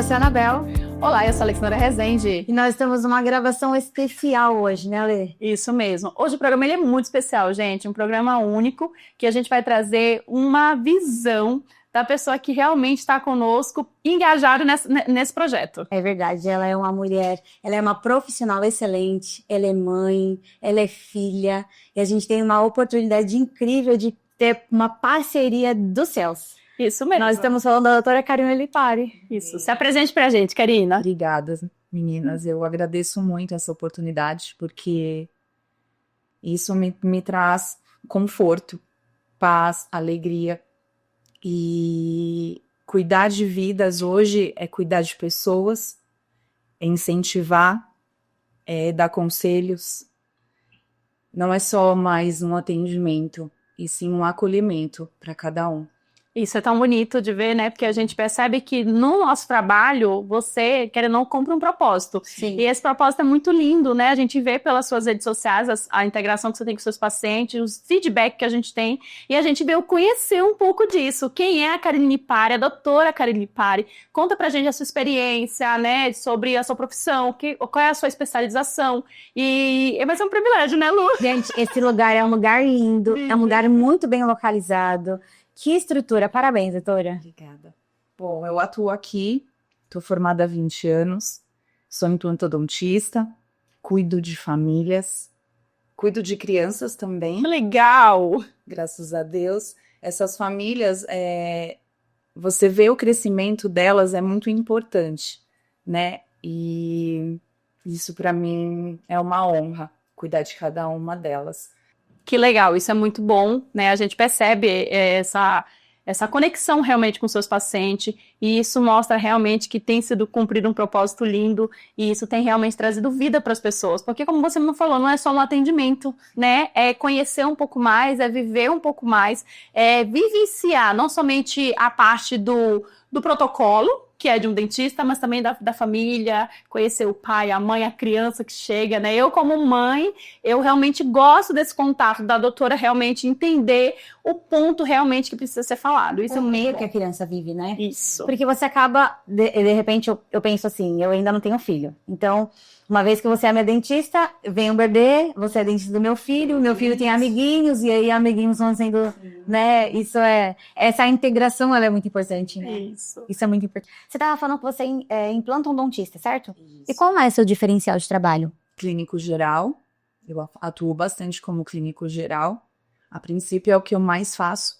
sou a Anabel Olá, eu sou a Alexandra Rezende. e nós temos uma gravação especial hoje, né, Ale? Isso mesmo. Hoje o programa ele é muito especial, gente. Um programa único que a gente vai trazer uma visão da pessoa que realmente está conosco, engajado nesse projeto. É verdade, ela é uma mulher, ela é uma profissional excelente, ela é mãe, ela é filha, e a gente tem uma oportunidade incrível de ter uma parceria dos céus. Isso mesmo. Nós estamos falando da doutora Karina Lipari. Isso. Se apresente pra gente, Karina. Obrigada, meninas. Eu agradeço muito essa oportunidade, porque isso me traz conforto, paz, alegria. E cuidar de vidas hoje é cuidar de pessoas, é incentivar, é dar conselhos. Não é só mais um atendimento, e sim um acolhimento para cada um. Isso é tão bonito de ver, né? Porque a gente percebe que no nosso trabalho, você, querendo ou não, cumpre um propósito. Sim. E esse propósito é muito lindo, né? A gente vê pelas suas redes sociais a integração que você tem com seus pacientes, os feedback que a gente tem, e a gente veio conhecer um pouco disso. Quem é a Karine Lipari, a doutora Karine Lipari? Conta pra gente a sua experiência, né? Sobre a sua profissão, qual é a sua especialização. E vai ser um privilégio, né, Lu? Gente, esse lugar é um lugar lindo, é um lugar muito bem localizado. Que estrutura, parabéns, doutora. Obrigada. Bom, eu atuo aqui, estou formada há 20 anos, sou implantodontista, cuido de famílias, cuido de crianças também, Que legal! graças a Deus. Essas famílias, você vê o crescimento delas é muito importante, né? E isso para mim é uma honra, cuidar de cada uma delas. Que legal, isso é muito bom, né? A gente percebe essa conexão realmente com seus pacientes, e isso mostra realmente que tem sido cumprido um propósito lindo, e isso tem realmente trazido vida para as pessoas, porque como você me falou, não é só um atendimento, né? É conhecer um pouco mais, é viver um pouco mais, é vivenciar não somente a parte do protocolo, que é de um dentista, mas também da família, conhecer o pai, a mãe, a criança que chega, né? Eu, como mãe, eu realmente gosto desse contato da doutora realmente entender o ponto realmente que precisa ser falado. Isso é O muito meio bom. que a criança vive, né? Isso. Porque você acaba, de repente, eu penso assim, eu ainda não tenho filho. Então, uma vez que você é minha dentista, vem um bebê, você é dentista do meu filho tem amiguinhos, e aí amiguinhos vão sendo, né? Essa integração, ela é muito importante, né? Isso. Isso é muito importante. Você estava falando que você implanta um dentista, certo? E qual é o seu diferencial de trabalho? Clínico geral, eu atuo bastante como clínico geral. A princípio é o que eu mais faço,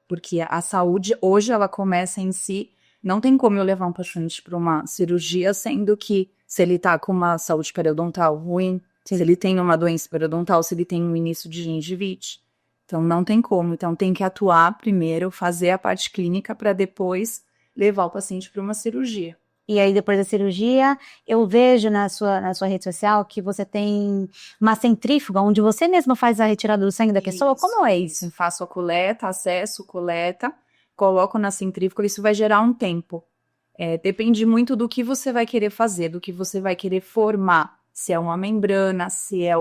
porque a saúde hoje ela começa em si. Não tem como eu levar um paciente para uma cirurgia, sendo que se ele está com uma saúde periodontal ruim, se ele tem uma doença periodontal, se ele tem um início de gengivite. Então não tem como. Então tem que atuar primeiro, fazer a parte clínica para depois levar o paciente para uma cirurgia. E aí, depois da cirurgia, eu vejo na sua rede social que você tem uma centrífuga, onde você mesma faz a retirada do sangue da pessoa. Como é isso? Faço a coleta, acesso, coleta, coloco na centrífuga, isso vai gerar um tempo. Depende muito do que você vai querer fazer, do que você vai querer formar. Se é uma membrana, se é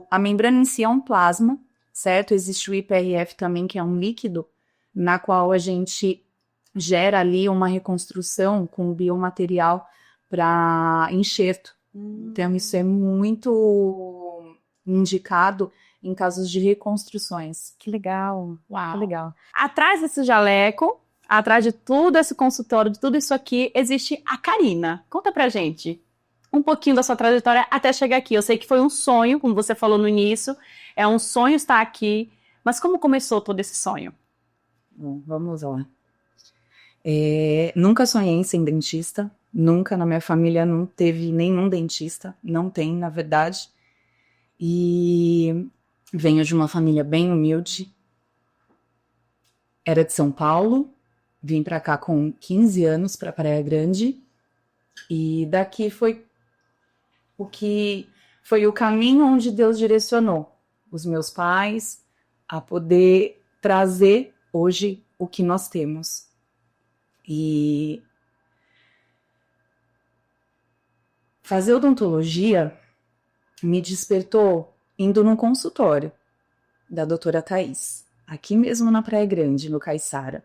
a membrana em si é um plasma, certo? Existe o IPRF também, que é um líquido, na qual a gente gera ali uma reconstrução com biomaterial para enxerto. Então, isso é muito indicado em casos de reconstruções. Que legal. Uau. Que legal. Atrás desse jaleco, atrás de tudo esse consultório, de tudo isso aqui, existe a Karina. Conta pra gente um pouquinho da sua trajetória até chegar aqui. Eu sei que foi um sonho, como você falou no início, é um sonho estar aqui, mas como começou todo esse sonho? Bom, vamos lá. Nunca sonhei em ser dentista, nunca na minha família não teve nenhum dentista, não tem, na verdade. E venho de uma família bem humilde, era de São Paulo, vim para cá com 15 anos, para Praia Grande, e daqui foi o caminho onde Deus direcionou os meus pais a poder trazer hoje o que nós temos. E fazer odontologia me despertou indo num consultório da doutora Thaís, aqui mesmo na Praia Grande, no Caiçara.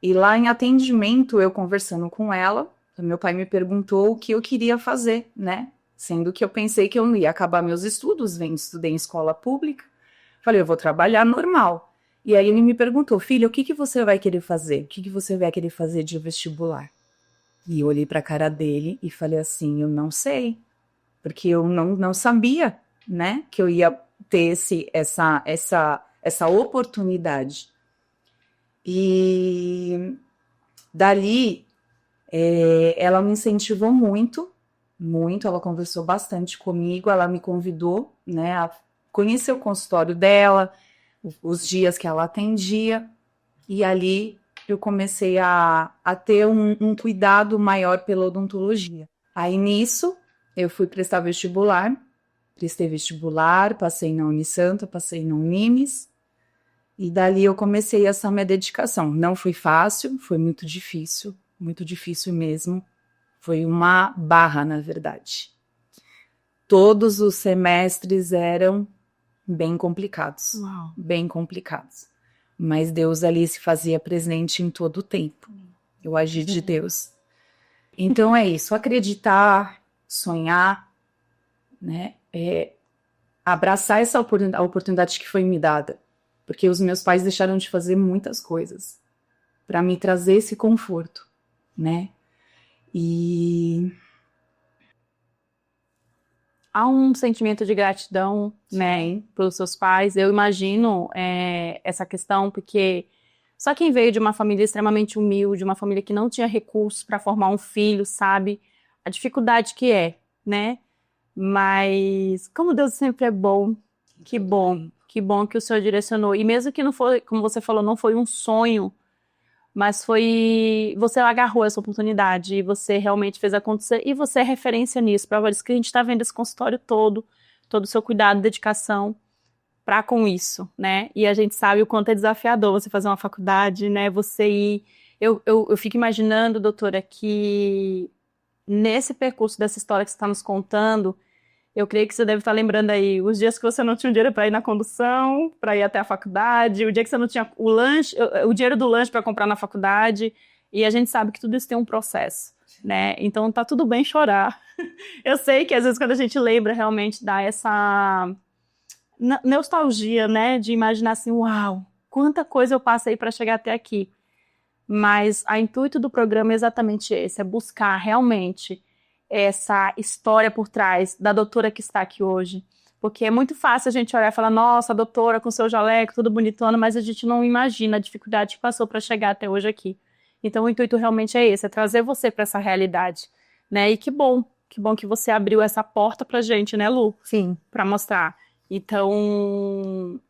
E lá em atendimento, eu conversando com ela, Meu pai me perguntou o que eu queria fazer, né? Sendo que eu pensei que eu não ia acabar meus estudos, estudei em escola pública. Falei, eu vou trabalhar normal. E aí ele me perguntou, filha, o que que você vai querer fazer? O que que você vai querer fazer de vestibular? E eu olhei para a cara dele e falei assim, eu não sei, porque eu não sabia, né, que eu ia ter essa oportunidade. E dali, ela me incentivou muito, muito, ela conversou bastante comigo, ela me convidou, né, a conhecer o consultório dela, os dias que ela atendia, e ali eu comecei a ter um cuidado maior pela odontologia. Aí nisso, eu fui prestar vestibular, prestei vestibular, passei na Unisanta, passei na Unimes, e dali eu comecei essa minha dedicação. Não foi fácil, foi muito difícil mesmo. Foi uma barra, na verdade. Todos os semestres eram bem complicados. Uau. Bem complicados. Mas Deus ali se fazia presente em todo o tempo. O agir de Deus. Então é isso, acreditar, sonhar, né? Abraçar essa oportunidade que foi me dada. Porque os meus pais deixaram de fazer muitas coisas para me trazer esse conforto, né? E Há um sentimento de gratidão, né, pelos seus pais. Eu imagino essa questão, porque só quem veio de uma família extremamente humilde, uma família que não tinha recursos para formar um filho, sabe a dificuldade que é, né? Mas como Deus sempre é bom, que bom que o Senhor direcionou. E mesmo que não foi, como você falou, não foi um sonho, mas você agarrou essa oportunidade e você realmente fez acontecer e você é referência nisso. Prova disso que a gente está vendo esse consultório todo o seu cuidado, dedicação para com isso, né? E a gente sabe o quanto é desafiador você fazer uma faculdade, né? Você ir... Eu fico imaginando, doutora, que nesse percurso dessa história que você está nos contando, eu creio que você deve estar lembrando aí os dias que você não tinha dinheiro para ir na condução, para ir até a faculdade, o dia que você não tinha o lanche, o dinheiro do lanche para comprar na faculdade, e a gente sabe que tudo isso tem um processo, né? Então tá tudo bem chorar. Eu sei que às vezes quando a gente lembra, realmente dá essa nostalgia, né, de imaginar assim, uau, quanta coisa eu passei para chegar até aqui. Mas o intuito do programa é exatamente esse, é buscar realmente essa história por trás da doutora que está aqui hoje. Porque é muito fácil a gente olhar e falar, nossa, a doutora com seu jaleco, tudo bonitona, mas a gente não imagina a dificuldade que passou para chegar até hoje aqui. Então o intuito realmente é esse, é trazer você para essa realidade, né? E que bom que você abriu essa porta pra gente, né, Lu? Sim. Para mostrar. Então,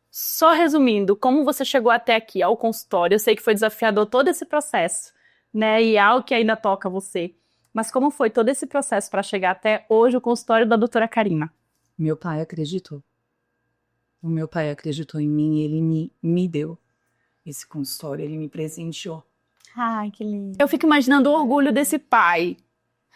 só resumindo, como você chegou até aqui, ao consultório? Eu sei que foi desafiador todo esse processo, né? E algo que ainda toca você. Mas como foi todo esse processo para chegar até hoje o consultório da doutora Karina? meu pai acreditou. O meu pai acreditou em mim e ele me deu esse consultório, ele me presenteou. Ai, que lindo. Eu fico imaginando o orgulho desse pai.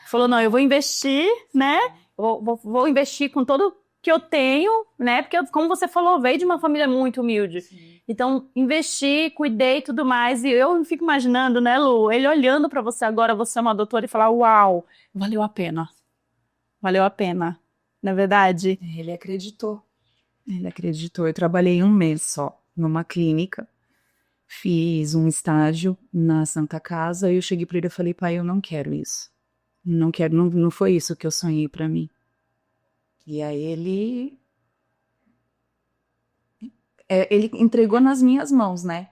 Falou, não, eu vou investir, né? Vou investir com todo que eu tenho, né? Porque, como você falou, veio de uma família muito humilde. Sim. Então, investi, cuidei e tudo mais. E eu fico imaginando, né, Lu? Ele olhando para você agora, você é uma doutora, e falar, uau, valeu a pena. Valeu a pena. Não é verdade? Ele acreditou. Ele acreditou. Eu trabalhei 1 mês só numa clínica. Fiz um estágio na Santa Casa. E eu cheguei para ele e falei, pai, eu não quero isso. Não quero, não foi isso que eu sonhei para mim. E aí ele entregou nas minhas mãos, né?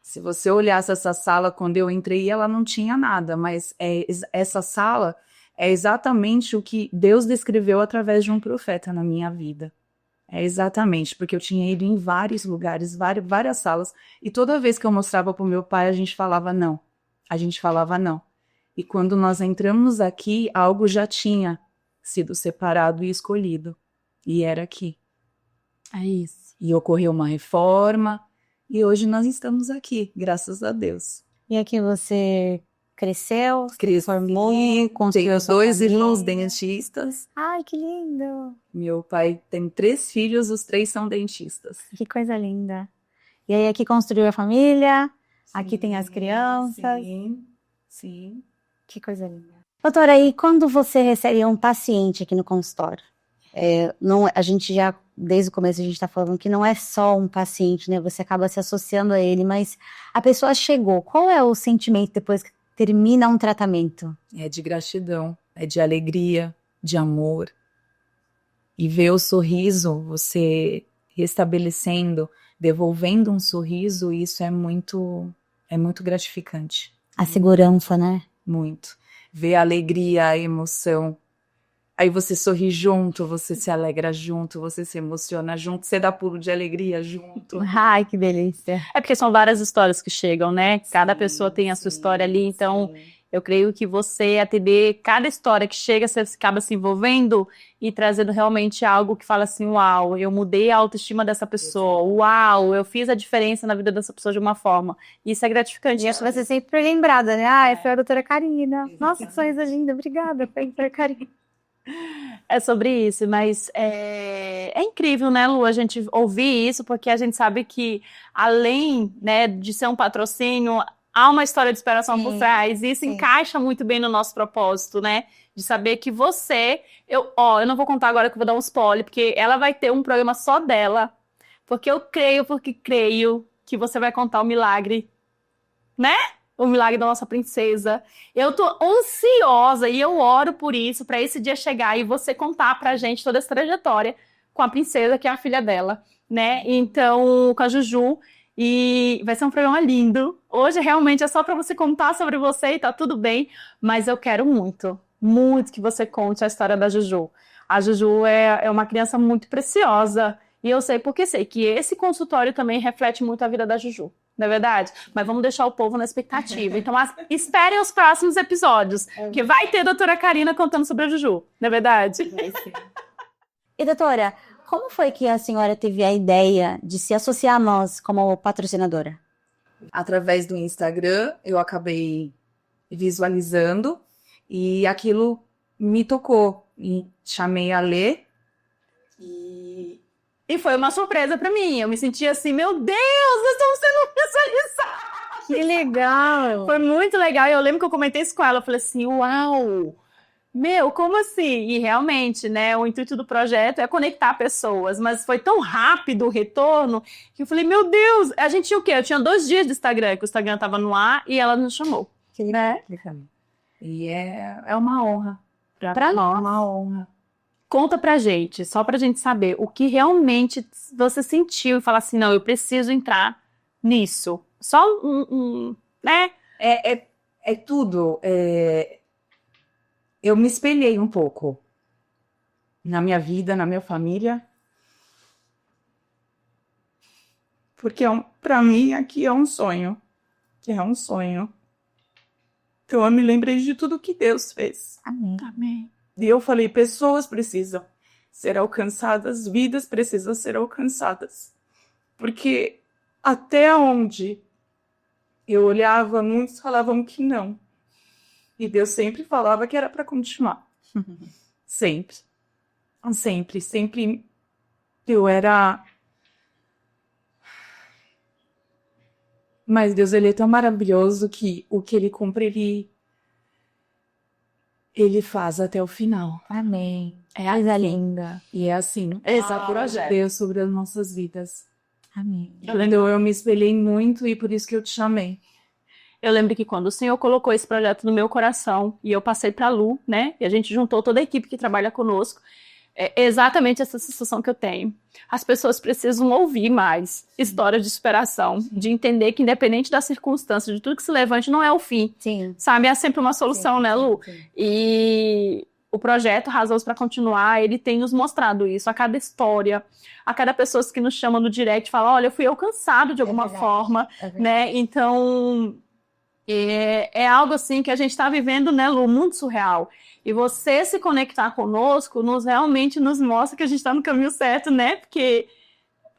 Se você olhasse essa sala quando eu entrei, ela não tinha nada, mas essa sala é exatamente o que Deus descreveu através de um profeta na minha vida. É exatamente, porque eu tinha ido em vários lugares, várias salas, e toda vez que eu mostrava para o meu pai, a gente falava não. E quando nós entramos aqui, algo já tinha sido separado e escolhido. E era aqui. É isso. E ocorreu uma reforma. E hoje nós estamos aqui, graças a Deus. E aqui você cresceu, formou, construiu tenho 2 irmãos dentistas. Ai, que lindo. Meu pai tem 3 filhos, os 3 são dentistas. Que coisa linda. E aí aqui construiu a família, sim, aqui tem as crianças. Sim. Que coisa linda. Doutora, e quando você recebe um paciente aqui no consultório? A gente já, desde o começo, a gente está falando que não é só um paciente, né? Você acaba se associando a ele, mas a pessoa chegou. Qual é o sentimento depois que termina um tratamento? É de gratidão, é de alegria, de amor. E ver o sorriso, você restabelecendo, devolvendo um sorriso, isso é muito gratificante. A segurança, né? Muito. Ver a alegria, a emoção. Aí você sorri junto, você se alegra junto, você se emociona junto, você dá pulo de alegria junto. Ai, que delícia. É porque são várias histórias que chegam, né? Cada pessoa tem a sua história ali, então eu creio que você atender cada história que chega, você acaba se envolvendo e trazendo realmente algo que fala assim, uau, eu mudei a autoestima dessa pessoa, uau, eu fiz a diferença na vida dessa pessoa de uma forma. Isso é gratificante. E acho que você sempre lembrada, né? Foi a doutora Karina. Nossa, que sorriso linda. Obrigada, foi a doutora Karina. É sobre isso, mas é incrível, né, Lu, a gente ouvir isso, porque a gente sabe que, além, né, de ser um patrocínio, há uma história de superação por trás, e isso encaixa muito bem no nosso propósito, né, de saber que você, eu não vou contar agora que eu vou dar um spoiler, porque ela vai ter um programa só dela, porque creio que você vai contar o milagre, né? O milagre da nossa princesa. Eu tô ansiosa e eu oro por isso, para esse dia chegar e você contar pra gente toda essa trajetória com a princesa, que é a filha dela, né? Então, com a Juju. E vai ser um programa lindo. Hoje, realmente, é só para você contar sobre você e tá tudo bem. Mas eu quero muito, muito que você conte a história da Juju. A Juju é uma criança muito preciosa. E eu sei porque sei que esse consultório também reflete muito a vida da Juju. Não é verdade? Mas vamos deixar o povo na expectativa. Então, esperem os próximos episódios, que vai ter a doutora Karina contando sobre a Juju. Não é verdade? E, doutora, como foi que a senhora teve a ideia de se associar a nós como patrocinadora? Através do Instagram, eu acabei visualizando e aquilo me tocou. E chamei a Lê E foi uma surpresa pra mim. Eu me senti assim, meu Deus, nós estamos sendo visualizados. Que legal! Foi muito legal. E eu lembro que eu comentei isso com ela. Eu falei assim, uau, meu, como assim? E realmente, né, o intuito do projeto é conectar pessoas. Mas foi tão rápido o retorno que eu falei, meu Deus, a gente tinha o quê? Eu tinha 2 dias de Instagram, que o Instagram tava no ar e ela nos chamou. Né? E é uma honra. Pra nós. É uma honra. Conta pra gente, só pra gente saber o que realmente você sentiu e falar assim, não, eu preciso entrar nisso. Só né? É tudo. Eu me espelhei um pouco na minha vida, na minha família. Porque pra mim aqui é um sonho. É um sonho. Então eu me lembrei de tudo que Deus fez. Amém. E eu falei, pessoas precisam ser alcançadas, vidas precisam ser alcançadas. Porque até onde eu olhava, muitos falavam que não. E Deus sempre falava que era para continuar. Sempre. Sempre, sempre. Eu era... Mas Deus, ele é tão maravilhoso que o que ele cumpre, ele faz até o final. Amém. É coisa linda. E é assim. Esse é o projeto. Deus sobre as nossas vidas. Amém. Então eu me espelhei muito e por isso que eu te chamei. Eu lembro que quando o Senhor colocou esse projeto no meu coração e eu passei pra Lu, né? E a gente juntou toda a equipe que trabalha conosco. É exatamente essa sensação que eu tenho. As pessoas precisam ouvir mais histórias de superação, de entender que independente da circunstância, de tudo que se levante, não é o fim. Sim. Sabe? É sempre uma solução, Sim, né, Lu? sim. E o projeto Razões para Continuar, ele tem nos mostrado isso, a cada história, a cada pessoa que nos chama no direct e fala, olha, eu fui alcançado de alguma forma, né? Então, é algo assim que a gente está vivendo, né, Lu? Muito surreal. E você se conectar conosco realmente nos mostra que a gente está no caminho certo, né? Porque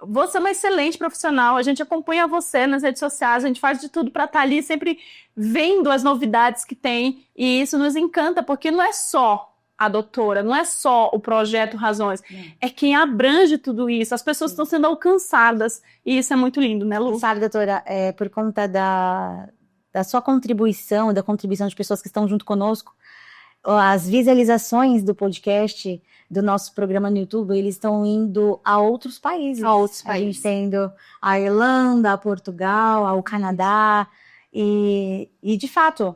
você é uma excelente profissional, a gente acompanha você nas redes sociais, a gente faz de tudo para estar ali sempre vendo as novidades que tem, e isso nos encanta, porque não é só a doutora, não é só o projeto Razões, é quem abrange tudo isso, as pessoas estão sendo alcançadas, e isso é muito lindo, né, Lu? Sabe, doutora, por conta da sua contribuição, da contribuição de pessoas que estão junto conosco, as visualizações do podcast, do nosso programa no YouTube, eles estão indo a outros países. A outros A gente países. está indo à Irlanda, a Portugal, ao Canadá. E de fato,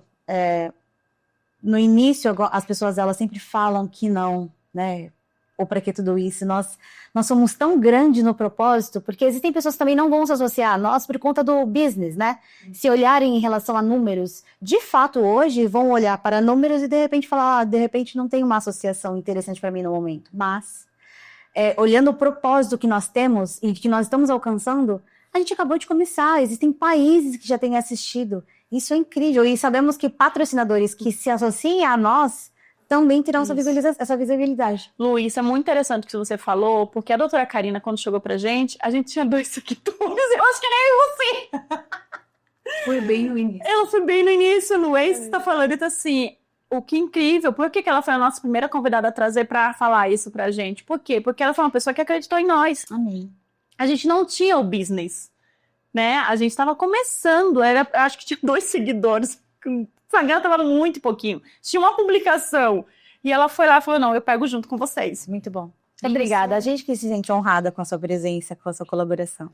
no início, as pessoas elas sempre falam que não, né? Ou para que tudo isso? Nós somos tão grandes no propósito, porque existem pessoas que também não vão se associar a nós por conta do business, né? Se olharem em relação a números, de fato, hoje, vão olhar para números e de repente falar, de repente não tem uma associação interessante para mim no momento. Mas, olhando o propósito que nós temos e que nós estamos alcançando, a gente acabou de começar, existem países que já têm assistido. Isso é incrível. E sabemos que patrocinadores que se associem a nós também terão essa visibilidade. Lu, isso é muito interessante que você falou, porque a doutora Karina, quando chegou pra gente, a gente tinha 2 seguidores. Eu acho que nem você. Foi bem no início. Ela foi bem no início, Lu. É isso que você tá falando. Então, assim, o que incrível. Por que ela foi a nossa primeira convidada a trazer pra falar isso pra gente? Por quê? Porque ela foi uma pessoa que acreditou em nós. Amém. A gente não tinha o business, né? A gente tava começando. Acho que tinha 2 seguidores. O Instagram tava muito pouquinho. Tinha uma publicação. E ela foi lá e falou, não, eu pego junto com vocês. Muito bom. Muito obrigada. A gente que se sente honrada com a sua presença, com a sua colaboração.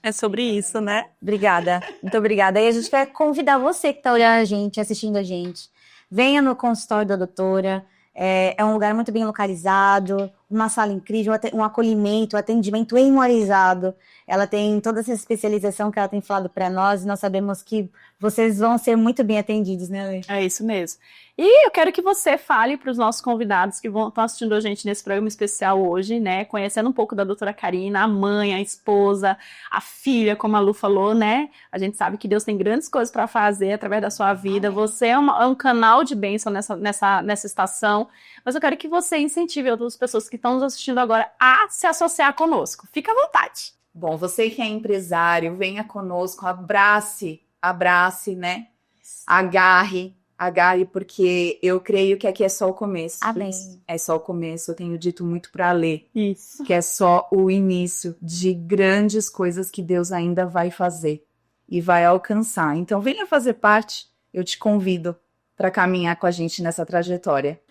É sobre isso, né? Obrigada. Muito obrigada. E a gente quer convidar você que está olhando a gente, assistindo a gente. Venha no consultório da doutora. É um lugar muito bem localizado, uma sala incrível, um acolhimento, um atendimento humanizado. Ela tem toda essa especialização que ela tem falado para nós e nós sabemos que vocês vão ser muito bem atendidos, né, Lê? É isso mesmo. E eu quero que você fale para os nossos convidados que estão assistindo a gente nesse programa especial hoje, né? Conhecendo um pouco da doutora Karina, a mãe, a esposa, a filha, como a Lu falou, né? A gente sabe que Deus tem grandes coisas para fazer através da sua vida. Amém. Você é um canal de bênção nessa estação. Mas eu quero que você incentive outras pessoas que estão nos assistindo agora a se associar conosco. Fica à vontade. Bom, você que é empresário, venha conosco, abrace, né? Agarre, porque eu creio que aqui é só o começo. Amém. É só o começo, eu tenho dito muito para Lê. Isso. Que é só o início de grandes coisas que Deus ainda vai fazer e vai alcançar. Então, venha fazer parte, eu te convido para caminhar com a gente nessa trajetória.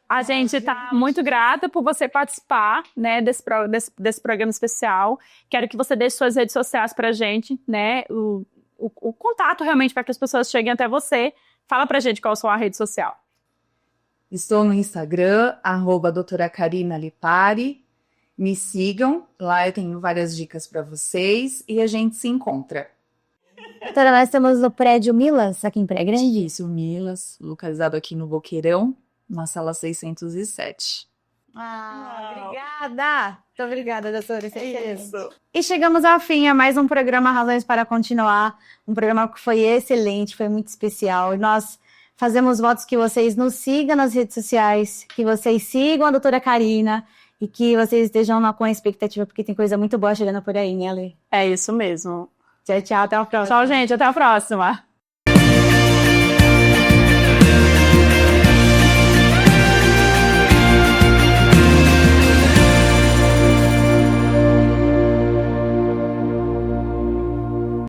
A gente está muito grata por você participar, né, desse programa especial. Quero que você deixe suas redes sociais para a gente, né, o contato realmente para que as pessoas cheguem até você. Fala pra gente qual é a sua rede social. Estou no Instagram, @doutora Karina Lipari. Me sigam, lá eu tenho várias dicas para vocês e a gente se encontra. Doutora, nós estamos no prédio Milas, aqui em Praia Grande. Isso, Milas, localizado aqui no Boqueirão, na sala 607. Obrigada! Muito obrigada, doutora. Isso. E chegamos ao fim, a mais um programa Razões para Continuar. Um programa que foi excelente, foi muito especial. E nós fazemos votos que vocês nos sigam nas redes sociais, que vocês sigam a doutora Karina e que vocês estejam com a expectativa, porque tem coisa muito boa chegando por aí, né, Lê? É isso mesmo. Tchau, tchau. Até a próxima. Tchau, gente. Até a próxima.